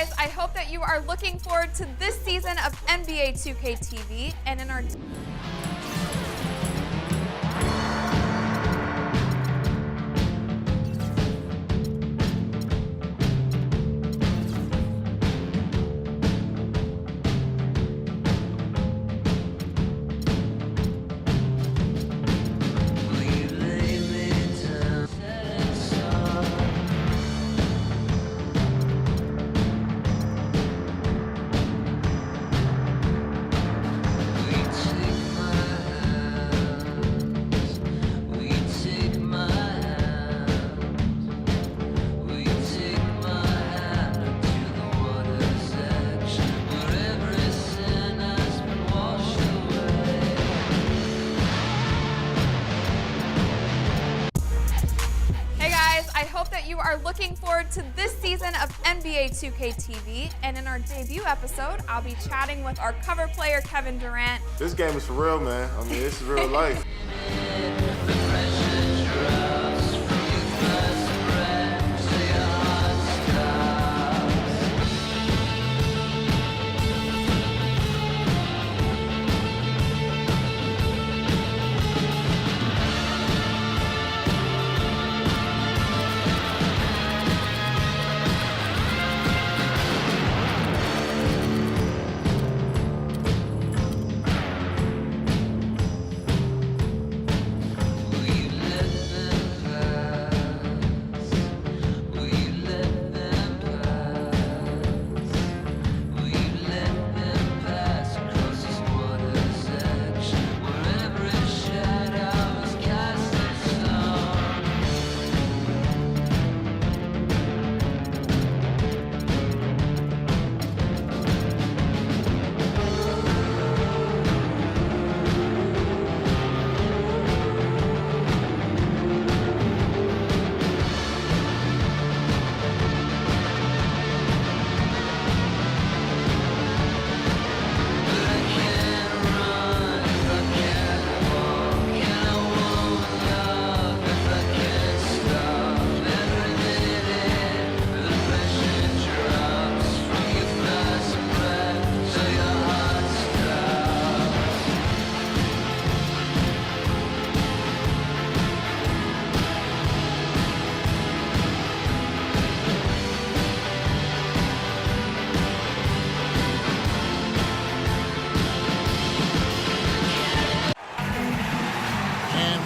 guys, I hope that you are looking forward to this season of NBA 2K TV. And in our I hope that you are looking forward to this season of NBA 2K TV. And in our debut episode, I'll be chatting with our cover player, Kevin Durant. This game is for real, man. I mean, this is real life.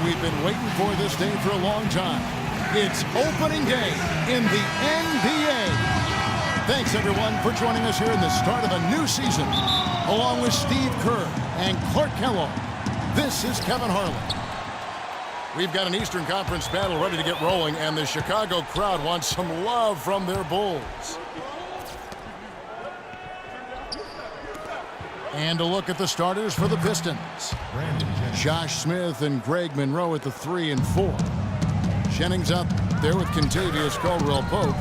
We've been waiting for this day for a long time. It's opening day in the NBA. Thanks, everyone, for joining us here in the start of a new season. Along with Steve Kerr and Clark Kellogg, this is Kevin Harlan. We've got an Eastern Conference battle ready to get rolling, and the Chicago crowd wants some love from their Bulls. And a look at the starters for the Pistons. Josh Smith and Greg Monroe at the 3 and 4. Jennings up there with Kentavious Caldwell-Pope.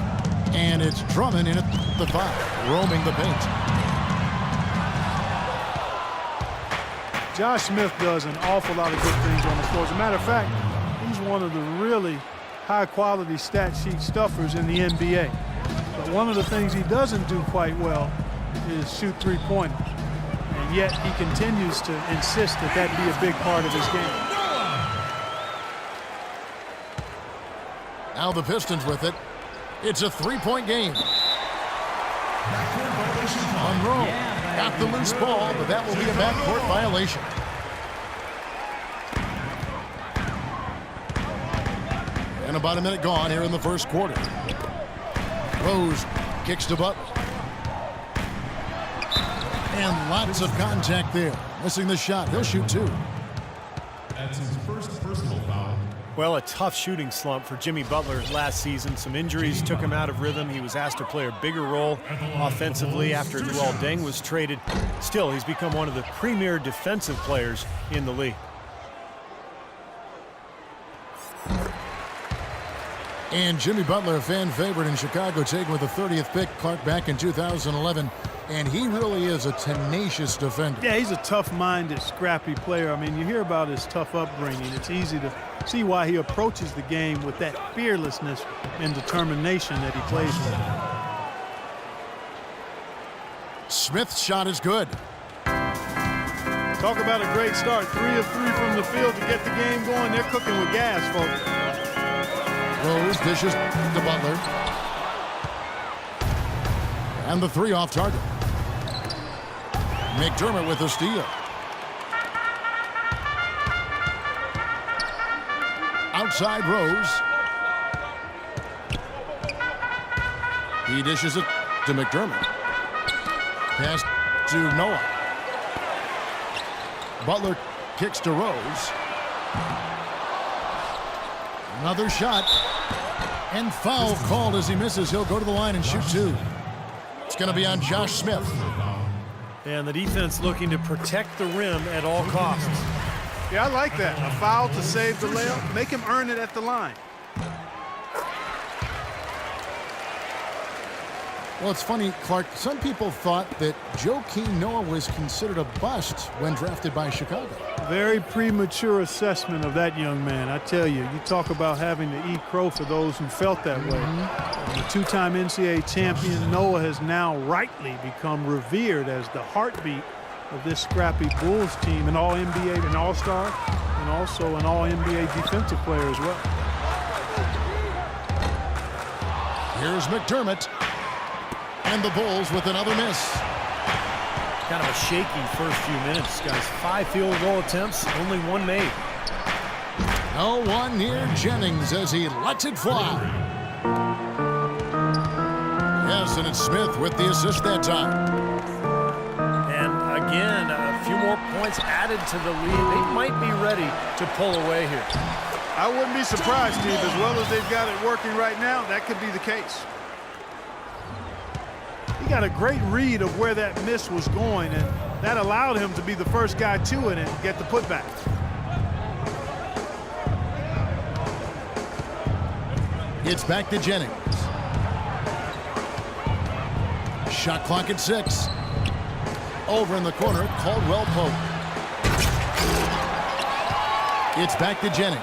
And it's Drummond in at the 5, roaming the paint. Josh Smith does an awful lot of good things on the floor. As a matter of fact, he's one of the really high-quality stat sheet stuffers in the NBA. But one of the things he doesn't do quite well is shoot three-pointers. And yet he continues to insist that that be a big part of his game. Now the Pistons with it. It's a three-point game. Monroe got the loose ball, but that will be a backcourt violation. And about a minute gone here in the first quarter. Rose kicks to Butler. And lots of contact there. Missing the shot. He'll shoot 2. That's his first personal foul. Well, a tough shooting slump for Jimmy Butler last season. Some injuries took him out of rhythm. He was asked to play a bigger role offensively after Luol Deng was traded. Still, he's become one of the premier defensive players in the league. And Jimmy Butler, a fan favorite in Chicago, taken with the 30th pick, Clark, back in 2011. And he really is a tenacious defender. Yeah, he's a tough-minded, scrappy player. I mean, you hear about his tough upbringing. It's easy to see why he approaches the game with that fearlessness and determination that he plays with. Smith's shot is good. Talk about a great start. 3 of 3 from the field to get the game going. They're cooking with gas, folks. Rose dishes to Butler. And the 3 off target. McDermott with the steal. Outside Rose. He dishes it to McDermott. Pass to Noah. Butler kicks to Rose. Another shot. And foul called as he misses. He'll go to the line and shoot 2. It's going to be on Josh Smith. And the defense looking to protect the rim at all costs. Yeah, I like that. A foul to save the layup. Make him earn it at the line. Well, it's funny, Clark. Some people thought that Joakim Noah was considered a bust when drafted by Chicago. Very premature assessment of that young man. I tell you, you talk about having to eat crow for those who felt that way. The 2-time NCAA champion, Noah has now rightly become revered as the heartbeat of this scrappy Bulls team, an All-NBA, an All-Star, and also an All-NBA defensive player as well. Here's McDermott. And the Bulls with another miss. Kind of a shaky first few minutes, guys. 5 field goal attempts, only 1 made. No one near Jennings as he lets it fly. Yes, and it's Smith with the assist that time. And again, a few more points added to the lead. They might be ready to pull away here. I wouldn't be surprised, Steve. As well as they've got it working right now, that could be the case. He got a great read of where that miss was going, and that allowed him to be the first guy to it and get the putback. It's back to Jennings. Shot clock at 6. Over in the corner, Caldwell Pope. It's back to Jennings.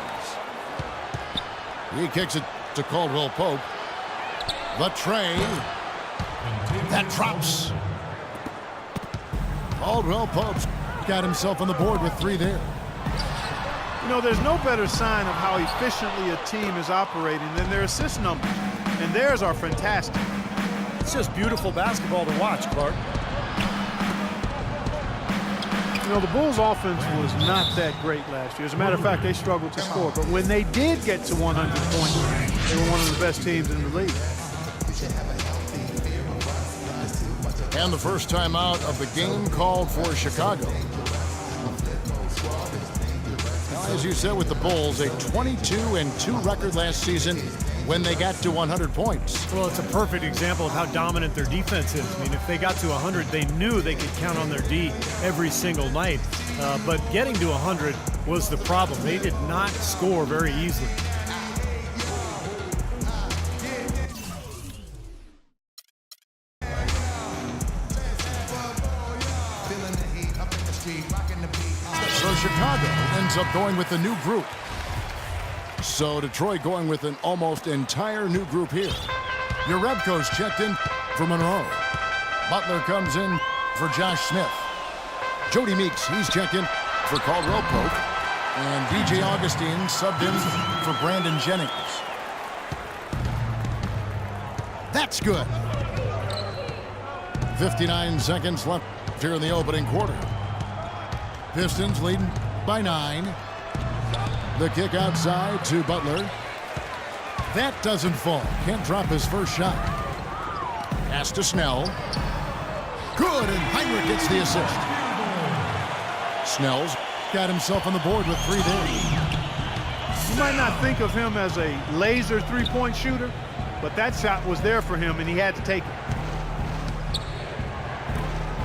He kicks it to Caldwell Pope. The tray. That drops. Caldwell Pope's got himself on the board with 3 there. You know, there's no better sign of how efficiently a team is operating than their assist numbers. And theirs are fantastic. It's just beautiful basketball to watch, Clark. You know, the Bulls' offense was not that great last year. As a matter of fact, they struggled to score. But when they did get to 100 points, they were one of the best teams in the league. And the first time out of the game called for Chicago. Now, as you said with the Bulls, a 22-2 record last season when they got to 100 points. Well, it's a perfect example of how dominant their defense is. I mean, if they got to 100, they knew they could count on their D every single night. But getting to 100 was the problem. They did not score very easily. So Chicago ends up going with a new group. So Detroit going with an almost entire new group here. Jerebko's checked in for Monroe. Butler comes in for Josh Smith. Jody Meeks, he's checked in for Caldwell Pope. And DJ Augustine subbed in for Brandon Jennings. That's good. 59 seconds left here in the opening quarter. Pistons leading by 9. The kick outside to Butler. That doesn't fall. Can't drop his first shot. Pass to Snell. Good, and Heinrich gets the assist. Snell's got himself on the board with 3 there. You might not think of him as a laser three-point shooter, but that shot was there for him, and he had to take it.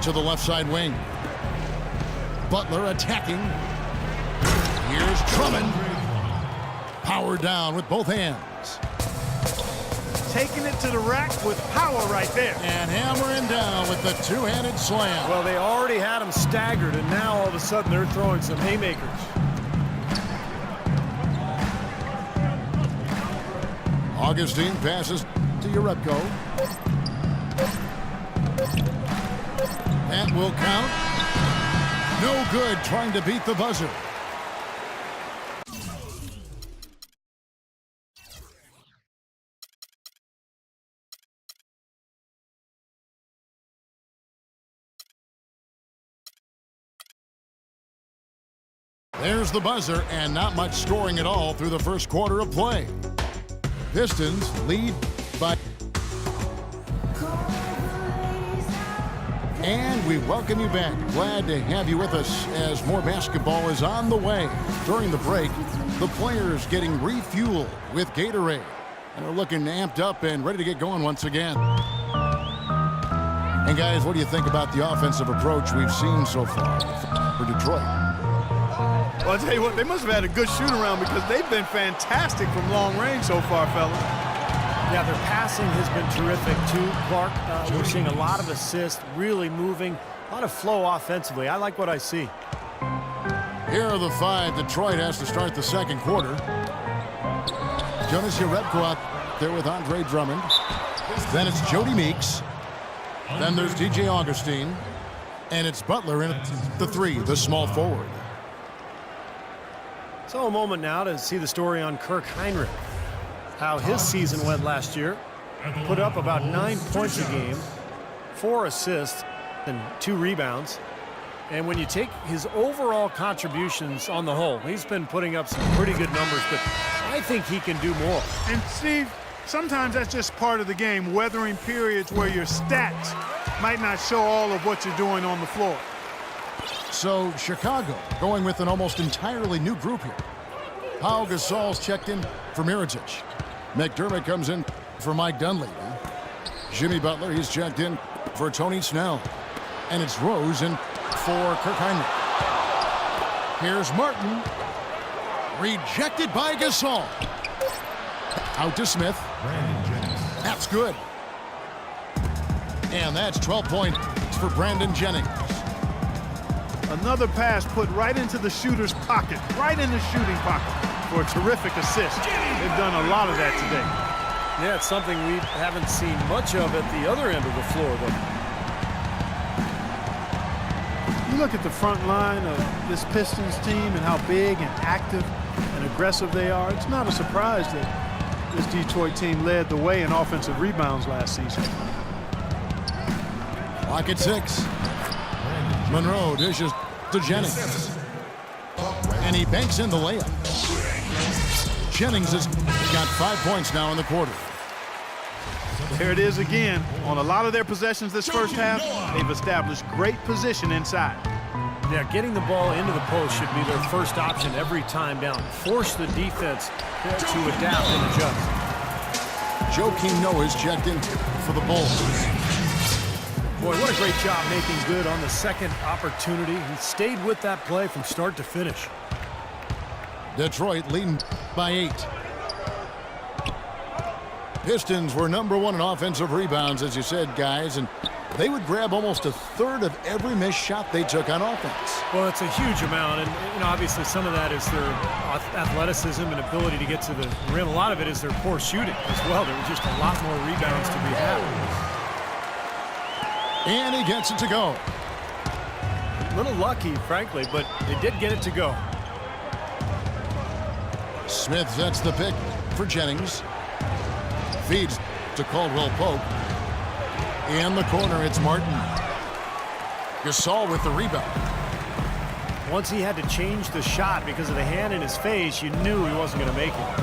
To the left side wing. Butler attacking. Here's Drummond. Power down with both hands. Taking it to the rack with power right there. And hammering down with the two-handed slam. Well, they already had him staggered, and now all of a sudden they're throwing some haymakers. Augustine passes to Jerebko. That will count. No good trying to beat the buzzer. There's the buzzer, and not much scoring at all through the first quarter of play. Pistons lead by... And we welcome you back. Glad to have you with us as more basketball is on the way. During the break, the players getting refueled with Gatorade. And they're looking amped up and ready to get going once again. And guys, what do you think about the offensive approach we've seen so far for Detroit? Well, I'll tell you what, they must have had a good shoot-around because they've been fantastic from long range so far, fellas. Yeah, their passing has been terrific, too, Clark. We're seeing a lot of assists, really moving, a lot of flow offensively. I like what I see. Here are the five Detroit has to start the second quarter. Jonas Jerebko out there with Andre Drummond. Then it's Jody Meeks. Then there's DJ Augustine. And it's Butler in the three, the small forward. So a moment now to see the story on Kirk Hinrich. How his season went last year. Put up about 9 points a game, 4 assists, and 2 rebounds. And when you take his overall contributions on the whole, he's been putting up some pretty good numbers, but I think he can do more. And Steve, sometimes that's just part of the game, weathering periods where your stats might not show all of what you're doing on the floor. So Chicago going with an almost entirely new group here. Pau Gasol's checked in for Mirotic. McDermott comes in for Mike Dunleavy. Jimmy Butler, he's checked in for Tony Snell. And it's Rose in for Kirk Hinrich. Here's Martin. Rejected by Gasol. Out to Smith. That's good. And that's 12 points for Brandon Jennings. Another pass put right into the shooter's pocket, right in the shooting pocket for a terrific assist. They've done a lot of that today. Yeah, it's something we haven't seen much of at the other end of the floor, though. You look at the front line of this Pistons team and how big and active and aggressive they are. It's not a surprise that this Detroit team led the way in offensive rebounds last season. Clock at 6. Monroe dishes to Jennings. And he banks in the layup. Jennings has got 5 points now in the quarter. There it is again. On a lot of their possessions this first half, they've established great position inside. Yeah, getting the ball into the post should be their first option every time down. Force the defense to adapt and adjust. Joakim Noah is checked in for the Bulls. Boy, what a great job making good on the second opportunity. He stayed with that play from start to finish. Detroit leading by 8. Pistons were #1 in offensive rebounds, as you said, guys, and they would grab almost a third of every missed shot they took on offense. Well, it's a huge amount, and obviously some of that is their athleticism and ability to get to the rim. A lot of it is their poor shooting as well. There were just a lot more rebounds to be had. And he gets it to go. A little lucky, frankly, but they did get it to go. Smith sets the pick for Jennings. Feeds to Caldwell Pope. In the corner, it's Martin. Gasol with the rebound. Once he had to change the shot because of the hand in his face, you knew he wasn't going to make it.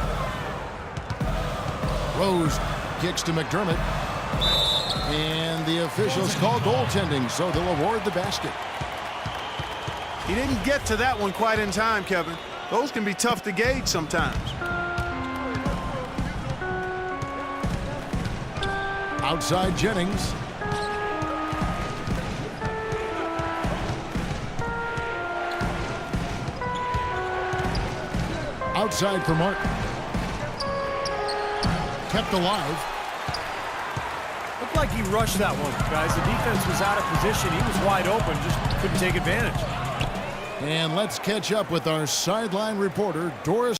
Rose kicks to McDermott. And the officials call goaltending, so they'll award the basket. He didn't get to that one quite in time, Kevin. Those can be tough to gauge sometimes. Outside Jennings. Outside for Martin. Kept alive. Looked like he rushed that one, guys. The defense was out of position. He was wide open, just couldn't take advantage. And let's catch up with our sideline reporter, Doris